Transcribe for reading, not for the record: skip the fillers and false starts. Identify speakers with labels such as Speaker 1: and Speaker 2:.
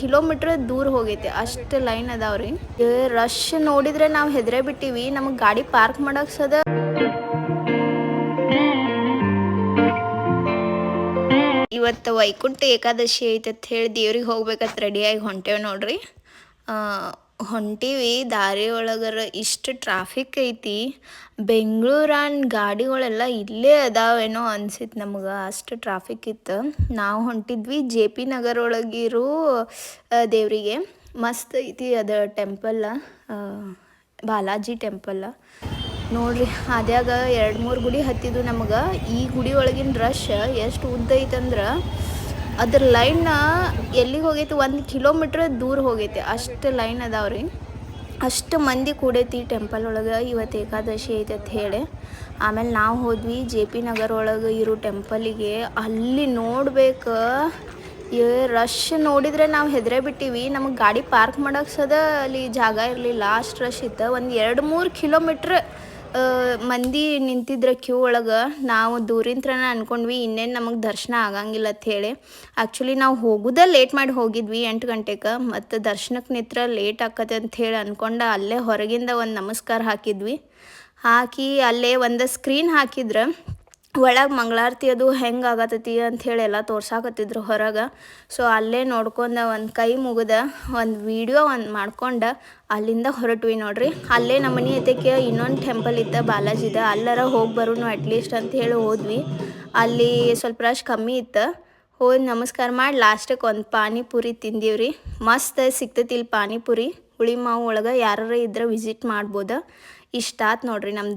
Speaker 1: Kilometre ದೂರ ಹೋಗೈತಿ ಅಷ್ಟು line ಅದಾವ್ರಿ. ರಶ್ ನೋಡಿದ್ರೆ ನಾವು ಹೆದರೇ ಬಿಟ್ಟಿವಿ. ನಮಗೆ ಗಾಡಿ ಪಾರ್ಕ್ ಮಾಡಕ್ ಸದ ಇವತ್ತು ವೈಕುಂಠ ಏಕಾದಶಿ ಐತೆ ಅಂತ ಹೇಳಿ ದೇವ್ರಿಗೆ ಹೋಗ್ಬೇಕಂತ ರೆಡಿಯಾಗಿ ಹೊಂಟೇವೆ ನೋಡ್ರಿ. ಹೊಂಟೀವಿ ದಾರಿ ಒಳಗರ ಇಷ್ಟು ಟ್ರಾಫಿಕ್ ಐತಿ. ಬೆಂಗಳೂರನ್ ಗಾಡಿಗಳೆಲ್ಲ ಇಲ್ಲೇ ಅದಾವೇನೋ ಅನ್ಸಿತ್ತು ನಮ್ಗೆ, ಅಷ್ಟು ಟ್ರಾಫಿಕ್ ಇತ್ತು. ನಾವು ಹೊಂಟಿದ್ವಿ JP ನಗರ್ ಒಳಗಿರೋ ದೇವರಿಗೆ. ಮಸ್ತ್ ಐತಿ ಅದು ಟೆಂಪಲ್, ಬಾಲಾಜಿ ಟೆಂಪಲ್ ನೋಡ್ರಿ. ಅದ್ಯಾಗ 2-3 ಗುಡಿ ಹತ್ತಿದ್ದು ನಮಗೆ. ಈ ಗುಡಿ ಒಳಗಿನ ರಶ್ ಎಷ್ಟು ಉದ್ದ ಐತಂದ್ರೆ ಅದ್ರ ಲೈನ್ ಎಲ್ಲಿಗೆ ಹೋಗೈತಿ 1 ಕಿಲೋಮೀಟ್ರ್ ದೂರ ಹೋಗೈತಿ ಅಷ್ಟು ಲೈನ್ ಅದಾವ್ರಿ. ಅಷ್ಟು ಮಂದಿ ಕೂಡೈತಿ ಟೆಂಪಲ್ ಒಳಗೆ. ಇವತ್ತು ಏಕಾದಶಿ ಐತೆ ಅಂತ ಹೇಳಿ ಆಮೇಲೆ ನಾವು ಹೋದ್ವಿ JP ನಗರ್ ಒಳಗೆ ಇರೋ ಟೆಂಪಲಿಗೆ. ಅಲ್ಲಿ ನೋಡ್ಬೇಕು ರಶ್ ನೋಡಿದ್ರೆ ನಾವು ಹೆದರೇ ಬಿಟ್ಟಿವಿ. ನಮಗೆ ಗಾಡಿ ಪಾರ್ಕ್ ಮಾಡಕ್ಕೆ ಸದ ಅಲ್ಲಿ ಜಾಗ ಇರಲಿಲ್ಲ, ಅಷ್ಟು ರಶ್ ಇತ್ತು. ಒಂದು 2-3 ಕಿಲೋಮೀಟ್ರ್ ಮಂದಿ ನಿಂತಿದ್ರೆ ಕ್ಯೂ ಒಳಗೆ. ನಾವು ದೂರಿಂತ್ರನ ಅಂದ್ಕೊಂಡ್ವಿ ಇನ್ನೇನು ನಮಗೆ ದರ್ಶನ ಆಗಂಗಿಲ್ಲ ಅಂತ ಹೇಳಿ. ಆ್ಯಕ್ಚುಲಿ ನಾವು ಹೋಗೋದೇ ಲೇಟ್ ಮಾಡಿ ಹೋಗಿದ್ವಿ 8 ಗಂಟೆಗೆ. ಮತ್ತು ದರ್ಶನಕ್ಕೆ ನಿತ್ರ ಲೇಟ್ ಆಕತ್ತೆ ಅಂತ ಹೇಳಿ ಅಂದ್ಕೊಂಡು ಅಲ್ಲೇ ಹೊರಗಿಂದ ಒಂದು ನಮಸ್ಕಾರ ಹಾಕಿದ್ವಿ. ಹಾಕಿ ಅಲ್ಲೇ ಒಂದು ಸ್ಕ್ರೀನ್ ಹಾಕಿದ್ರೆ ಒಳಗೆ ಮಂಗಳಾರತಿ ಅದು ಹೆಂಗೆ ಆಗತ್ತೈತಿ ಅಂಥೇಳಿ ಎಲ್ಲ ತೋರ್ಸಾಕತ್ತಿದ್ರು ಹೊರಗೆ. ಸೊ ಅಲ್ಲೇ ನೋಡ್ಕೊಂಡು ಒಂದು ಕೈ ಮುಗಿದ ಒಂದು ವೀಡಿಯೋ ಮಾಡ್ಕೊಂಡು ಅಲ್ಲಿಂದ ಹೊರಟ್ವಿ ನೋಡ್ರಿ. ಅಲ್ಲೇ ನಮ್ಮ ಮನೆ ಹತ್ತಿರಕ್ಕೆ ಇನ್ನೊಂದು ಟೆಂಪಲ್ ಇತ್ತು ಬಾಲಾಜಿದ, ಅಲ್ಲರ ಹೋಗಿ ಬರೋನು ಅಟ್ಲೀಸ್ಟ್ ಅಂತ ಹೇಳಿ ಹೋದ್ವಿ. ಅಲ್ಲಿ ಸ್ವಲ್ಪ ರಶ್ ಕಮ್ಮಿ ಇತ್ತು. ಹೋಗಿ ನಮಸ್ಕಾರ ಮಾಡಿ ಲಾಸ್ಟಕ್ಕೆ ಒಂದು ಪಾನಿಪುರಿ ತಿಂದೀವ್ರಿ. ಮಸ್ತ್ ಸಿಗ್ತೈತಿ ಇಲ್ಲಿ ಪಾನಿಪುರಿ. ಹುಳಿ ಮಾವು ಒಳಗೆ ಯಾರು ಇದ್ರೆ ವಿಸಿಟ್ ಮಾಡ್ಬೋದು. ಇಷ್ಟ ಆತು ನೋಡ್ರಿ ನಮ್ದು.